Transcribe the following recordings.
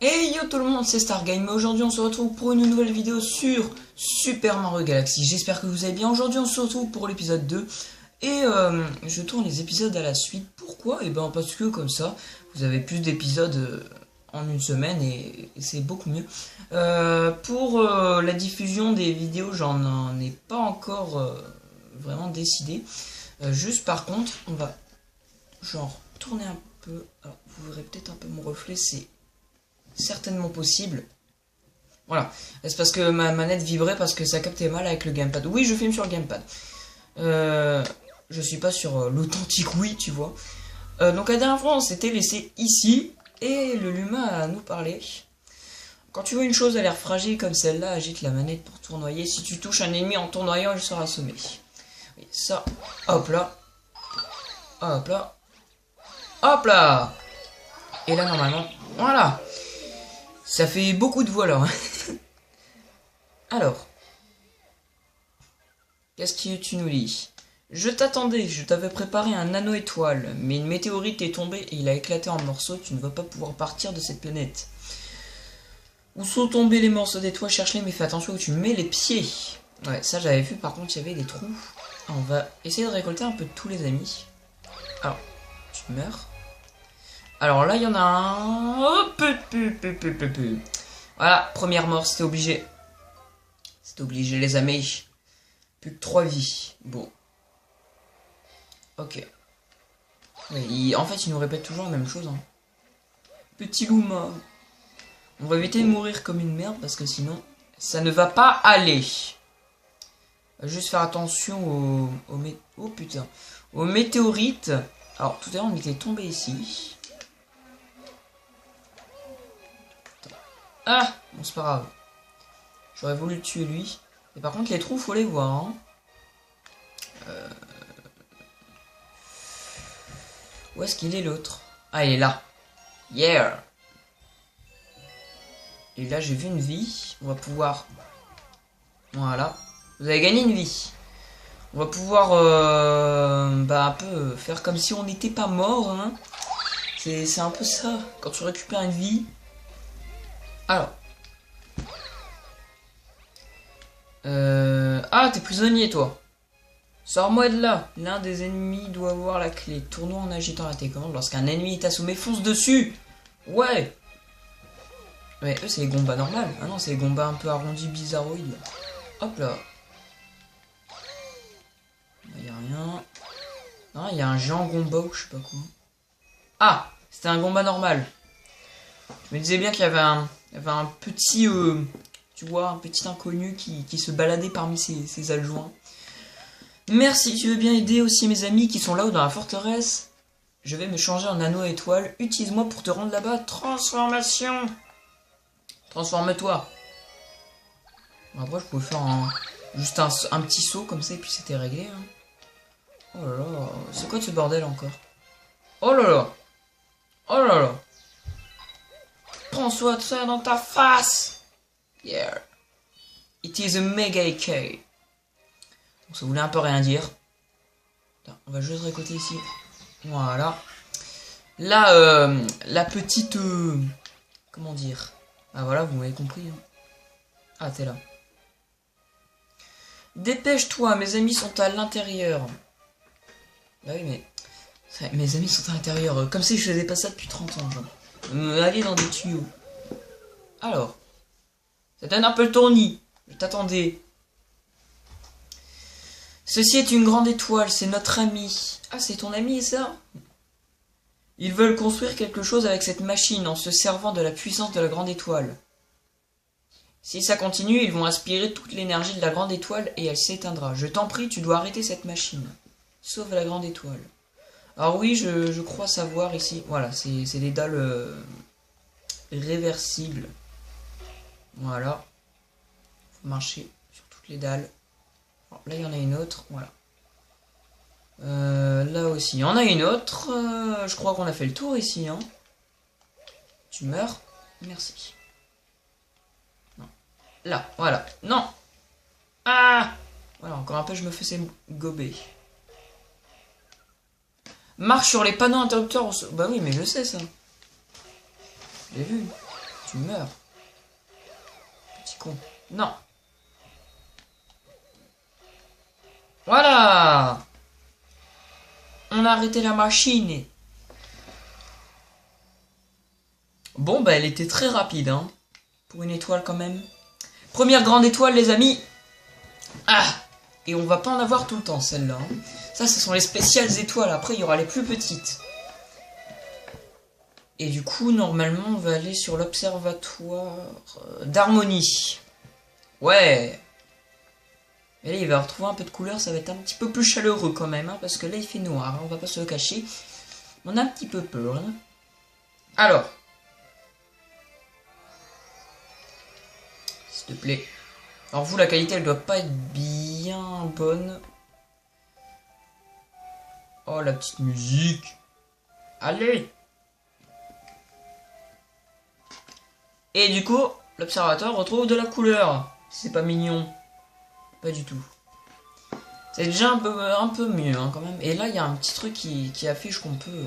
Hey yo tout le monde, c'est Stargame. Aujourd'hui on se retrouve pour une nouvelle vidéo sur Super Mario Galaxy. J'espère que vous allez bien. Aujourd'hui on se retrouve pour l'épisode 2. Et je tourne les épisodes à la suite. Pourquoi? Et ben parce que comme ça, vous avez plus d'épisodes en une semaine et c'est beaucoup mieux. Pour la diffusion des vidéos, j'en ai pas encore vraiment décidé. Juste par contre, on va genre tourner un peu. Alors vous verrez peut-être un peu mon reflet, c'est certainement possible. Voilà, c'est parce que ma manette vibrait parce que ça captait mal avec le gamepad. Oui, je filme sur le gamepad. Je suis pas sur l'authentique Wii, tu vois. Donc la dernière fois, on s'était laissé ici et le Luma a nous parlé. Quand tu vois une chose à l'air fragile comme celle-là, agite la manette pour tournoyer. Si tu touches un ennemi en tournoyant, il sera assommé. Oui, ça, hop là. Hop là. Hop là. Et là, normalement, voilà. Ça fait beaucoup de voix là. Alors. Qu'est-ce que tu nous dis? Je t'attendais, je t'avais préparé un anneau étoile, mais une météorite est tombée et il a éclaté en morceaux, tu ne vas pas pouvoir partir de cette planète. Où sont tombés les morceaux d'étoiles? Cherche-les, mais fais attention où tu mets les pieds. Ouais, ça j'avais vu, par contre il y avait des trous. On va essayer de récolter un peu de tous les amis. Alors, tu meurs. Alors là, il y en a un. Oh, voilà, première mort, c'était obligé. C'était obligé, les amis. Plus que 3 vies. Bon. Ok. Oui, en fait, il nous répète toujours la même chose. Hein. Petit Luma. On va éviter de mourir comme une merde parce que sinon, ça ne va pas aller. Juste faire attention oh putain. Aux météorites. Alors, tout à l'heure, on était tombé ici. Ah, bon, c'est pas grave. J'aurais voulu le tuer lui. Et par contre, les trous, faut les voir. Hein. Où est-ce qu'il est l'autre? Ah, il est là. Yeah. Et là, j'ai vu une vie. On va pouvoir... Voilà. Vous avez gagné une vie. On va pouvoir un peu faire comme si on n'était pas mort. Hein. C'est un peu ça. Quand tu récupères une vie. Alors. Ah, t'es prisonnier, toi. Sors-moi de là. L'un des ennemis doit avoir la clé. Tournons en agitant la télécommande. Lorsqu'un ennemi est assommé, fonce dessus. Ouais. Mais eux, c'est les Goombas normales. Ah non, c'est les Goombas un peu arrondis, bizarroïdes. Hop là. Il y a rien. Ah, il y a un géant Goomba ou je sais pas quoi. Ah, c'était un Goomba normal. Je me disais bien qu'il y avait un petit... tu vois, un petit inconnu qui se baladait parmi ses adjoints. Merci, tu veux bien aider aussi mes amis qui sont là-haut dans la forteresse? Je vais me changer en anneau à étoile. Utilise-moi pour te rendre là-bas. Transformation. Transforme-toi. Après, je pouvais faire juste un petit saut comme ça et puis c'était réglé. Hein. Oh là là, c'est quoi ce bordel encore? Oh là là. Oh là là. Prends soin de ça dans ta face. Yeah. It is a mega AK. Donc ça voulait un peu rien dire. Attends, on va juste récolter ici. Voilà. Là, la petite... comment dire? Ah voilà, vous m'avez compris. Hein. Ah, t'es là. Dépêche-toi, mes amis sont à l'intérieur. Bah oui, mais... Mes amis sont à l'intérieur. Comme si je faisais pas ça depuis 30 ans, genre. Aller dans des tuyaux. Alors. Ça donne un peu le tournis. Je t'attendais. Ceci est une grande étoile, c'est notre ami. Ah, c'est ton ami, ça? Ils veulent construire quelque chose avec cette machine en se servant de la puissance de la grande étoile. Si ça continue, ils vont aspirer toute l'énergie de la grande étoile et elle s'éteindra. Je t'en prie, tu dois arrêter cette machine. Sauve la grande étoile. Alors oui, je crois savoir ici. Voilà, c'est des dalles réversibles. Voilà. Faut marcher sur toutes les dalles. Alors, là, il y en a une autre. Voilà. Là aussi, il y en a une autre. Je crois qu'on a fait le tour ici. Hein. Tu meurs. Merci. Non. Là, voilà. Non. Ah. Voilà, encore un peu, je me faisais gober. Marche sur les panneaux interrupteurs. Bah oui, mais je sais ça. J'ai vu. tu meurs. Petit con. Non. Voilà. On a arrêté la machine. Bon, bah elle était très rapide, hein. Pour une étoile quand même. Première grande étoile, les amis. Ah. Et on va pas en avoir tout le temps, celle-là. Hein. Ça, ce sont les spéciales étoiles. Après, il y aura les plus petites. Et du coup, normalement, on va aller sur l'observatoire d'harmonie. Ouais. Et là, il va retrouver un peu de couleur. Ça va être un petit peu plus chaleureux quand même. Hein, parce que là, il fait noir. Hein, on va pas se le cacher. On a un petit peu peur. Hein. Alors. S'il te plaît. Alors vous, la qualité, elle doit pas être bien bonne. Oh, la petite musique. Allez. Et du coup, l'observateur retrouve de la couleur. C'est pas mignon. Pas du tout. C'est déjà un peu mieux hein, quand même. Et là, il y a un petit truc qui affiche qu'on peut...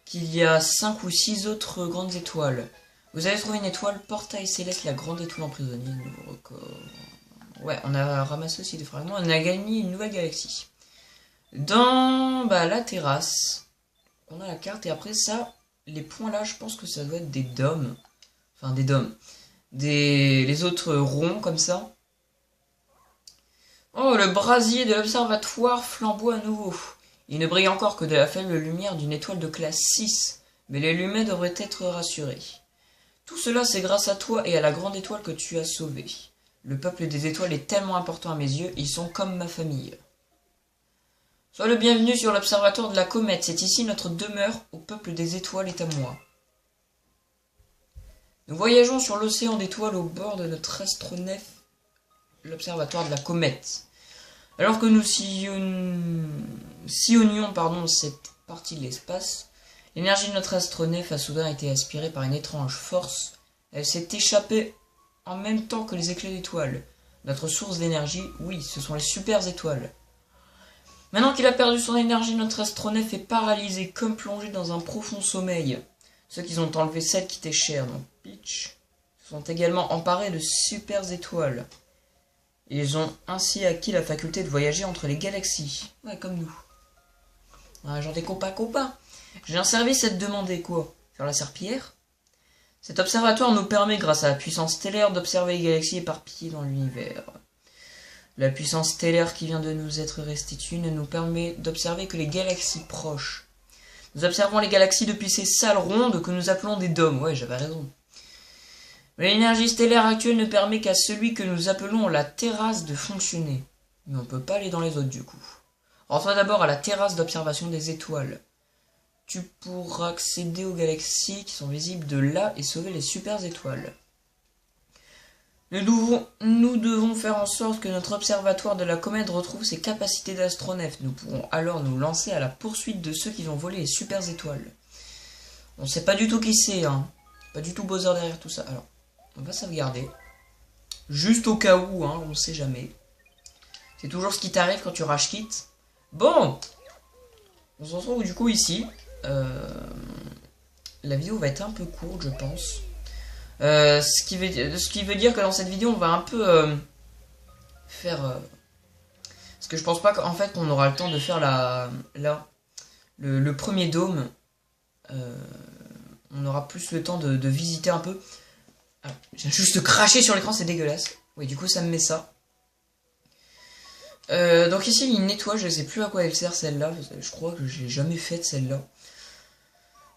qu'il y a 5 ou 6 autres grandes étoiles. Vous avez trouvé une étoile, portail céleste, la grande étoile emprisonnée, nouveau record. Ouais, on a ramassé aussi des fragments, on a gagné une nouvelle galaxie. Dans la terrasse, on a la carte, et après ça, les points là, je pense que ça doit être des dômes. Enfin, des dômes. Les autres ronds, comme ça. Oh, le brasier de l'observatoire flambeau à nouveau. Il ne brille encore que de la faible lumière d'une étoile de classe 6, mais les lumets devraient être rassurés. Tout cela, c'est grâce à toi et à la grande étoile que tu as sauvée. Le peuple des étoiles est tellement important à mes yeux, ils sont comme ma famille. Sois le bienvenu sur l'observatoire de la comète, c'est ici notre demeure, au peuple des étoiles est à moi. Nous voyageons sur l'océan d'étoiles au bord de notre astronef, l'observatoire de la comète. Alors que nous sillonnions cette partie de l'espace, l'énergie de notre astronef a soudain été aspirée par une étrange force. Elle s'est échappée en même temps que les éclats d'étoiles. Notre source d'énergie, oui, ce sont les super étoiles. Maintenant qu'il a perdu son énergie, notre astronef est paralysé, comme plongé dans un profond sommeil. Ceux qui ont enlevé celle qui était chère dans Peach se sont également emparés de super étoiles. Ils ont ainsi acquis la faculté de voyager entre les galaxies. Ouais, comme nous. Ouais, genre des copains. J'ai un service à te demander, quoi? Faire la serpillière? Cet observatoire nous permet, grâce à la puissance stellaire, d'observer les galaxies éparpillées dans l'univers. La puissance stellaire qui vient de nous être restituée nous permet d'observer que les galaxies proches. Nous observons les galaxies depuis ces salles rondes que nous appelons des dômes. Ouais, j'avais raison. Mais l'énergie stellaire actuelle ne permet qu'à celui que nous appelons la terrasse de fonctionner. Mais on ne peut pas aller dans les autres du coup. Rends-toi d'abord à la terrasse d'observation des étoiles. Tu pourras accéder aux galaxies qui sont visibles de là et sauver les super étoiles. Nous devons faire en sorte que notre observatoire de la comète retrouve ses capacités d'astronef. Nous pourrons alors nous lancer à la poursuite de ceux qui ont volé les super étoiles. On ne sait pas du tout qui c'est, hein. Pas du tout Bowser derrière tout ça. Alors, on va sauvegarder. Juste au cas où, hein, on ne sait jamais. C'est toujours ce qui t'arrive quand tu rage quitte. Bon, on se retrouve du coup ici. La vidéo va être un peu courte, je pense. Ce qui veut dire que dans cette vidéo, on va un peu faire... parce que je pense pas qu'en fait qu'on aura le temps de faire le premier dôme. On aura plus le temps de visiter un peu. Ah, j'ai juste craché sur l'écran, c'est dégueulasse. Oui, du coup, ça me met ça. Donc ici, il y a une étoile, je sais plus à quoi elle sert celle-là. Je crois que je l'ai jamais faite celle-là.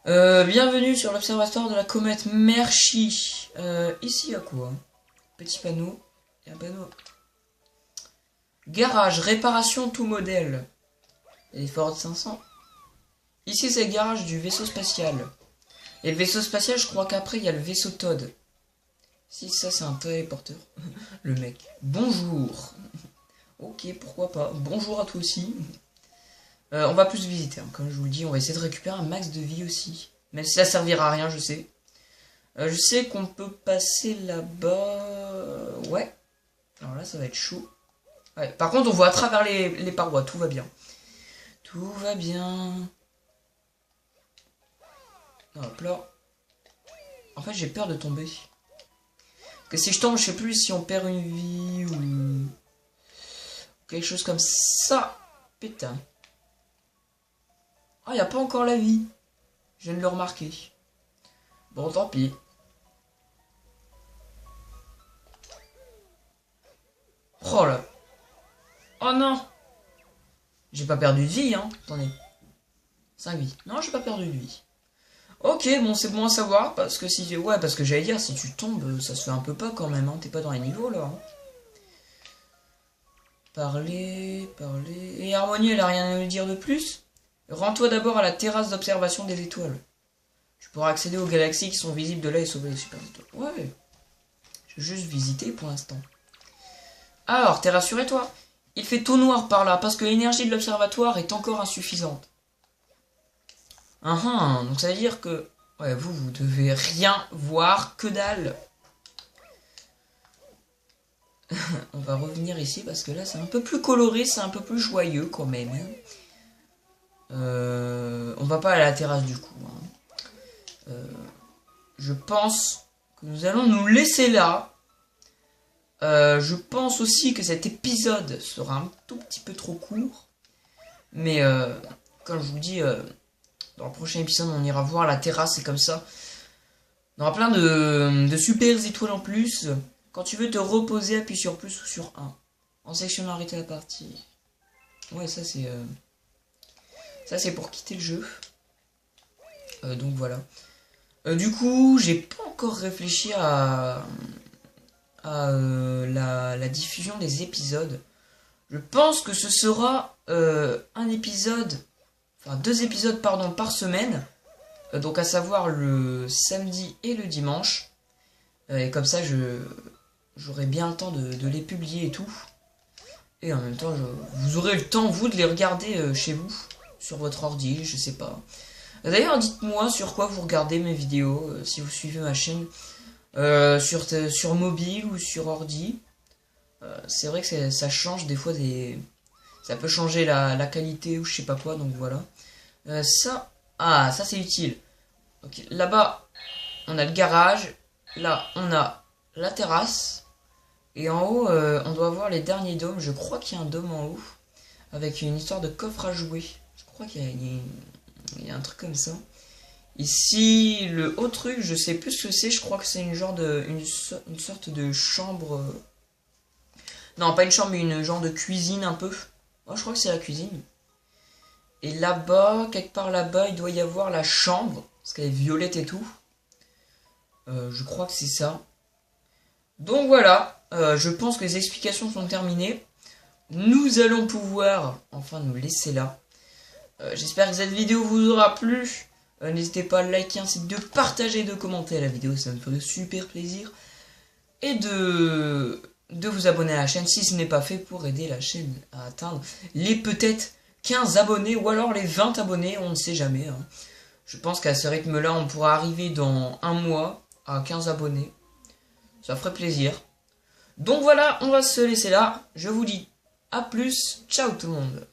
Bienvenue sur l'observatoire de la comète Merci. Ici, il y a quoi? Petit panneau. Il y a un panneau. Garage, réparation tout modèle. Il y a des Ford 500. Ici, c'est le garage du vaisseau spatial. Et le vaisseau spatial, je crois qu'après, il y a le vaisseau Todd. Si, ça, c'est un téléporteur. Le mec. Bonjour. Ok, pourquoi pas. Bonjour à toi aussi. On va plus visiter, hein. Comme je vous le dis, on va essayer de récupérer un max de vie aussi. Même si ça servira à rien, je sais. Je sais qu'on peut passer là-bas. Ouais. Alors là, ça va être chaud. Ouais. Par contre, on voit à travers les parois. Tout va bien. Tout va bien. Hop là. En fait, j'ai peur de tomber. Parce que si je tombe, je sais plus si on perd une vie ou... quelque chose comme ça. Putain. Ah, y a pas encore la vie. Je viens de le remarquer. Bon, tant pis. Oh là. Oh non. J'ai pas perdu de vie, hein. Attendez. 5 vies. Non, j'ai pas perdu de vie. Ok, bon, c'est bon à savoir, parce que si... Ouais, parce que j'allais dire, si tu tombes, ça se fait un peu pas quand même, hein. T'es pas dans les niveaux, là. Hein. Parler... Et Harmonie, elle a rien à nous dire de plus? Rends-toi d'abord à la terrasse d'observation des étoiles. Tu pourras accéder aux galaxies qui sont visibles de là et sauver les super étoiles. Ouais. Je vais juste visiter pour l'instant. Alors, t'es rassuré, toi? Il fait tout noir par là, parce que l'énergie de l'observatoire est encore insuffisante. Donc ça veut dire que... Ouais, vous devez rien voir, que dalle. On va revenir ici, parce que là, c'est un peu plus coloré, c'est un peu plus joyeux, quand même. On va pas à la terrasse, du coup. Hein. Je pense que nous allons nous laisser là. Je pense aussi que cet épisode sera un tout petit peu trop court. Mais comme je vous dis, dans le prochain épisode, on ira voir la terrasse et comme ça. On aura plein de super étoiles en plus. Quand tu veux te reposer, appuie sur plus ou sur 1. En sélectionnant arrêter la partie. Ouais, ça c'est... Ça c'est pour quitter le jeu. Donc voilà. Du coup, j'ai pas encore réfléchi à la diffusion des épisodes. Je pense que ce sera un épisode, enfin 2 épisodes pardon par semaine, donc à savoir le samedi et le dimanche. Et comme ça, j'aurai bien le temps de les publier et tout. Et en même temps, vous aurez le temps vous de les regarder chez vous, sur votre ordi, je sais pas. D'ailleurs, dites-moi sur quoi vous regardez mes vidéos, si vous suivez ma chaîne. Sur mobile ou sur ordi. C'est vrai que ça change des fois ça peut changer la qualité ou je sais pas quoi, donc voilà. Ça c'est utile. Ok, là-bas on a le garage, là on a la terrasse et en haut on doit voir les derniers dômes. Je crois qu'il y a un dôme en haut avec une histoire de coffre à jouer. Je crois qu'il y a un truc comme ça. Ici, le haut truc, je sais plus ce que c'est, je crois que c'est une sorte de chambre. Non, pas une chambre, mais une genre de cuisine un peu. Oh, je crois que c'est la cuisine. Et là-bas, quelque part là-bas, il doit y avoir la chambre, parce qu'elle est violette et tout. Je crois que c'est ça. Donc voilà, je pense que les explications sont terminées. Nous allons pouvoir enfin nous laisser là. J'espère que cette vidéo vous aura plu. N'hésitez pas à liker ainsi que de partager et de commenter la vidéo, ça me ferait super plaisir. Et de vous abonner à la chaîne si ce n'est pas fait pour aider la chaîne à atteindre les peut-être 15 abonnés ou alors les 20 abonnés, on ne sait jamais. Hein. Je pense qu'à ce rythme-là, on pourra arriver dans un mois à 15 abonnés. Ça ferait plaisir. Donc voilà, on va se laisser là. Je vous dis à plus. Ciao tout le monde.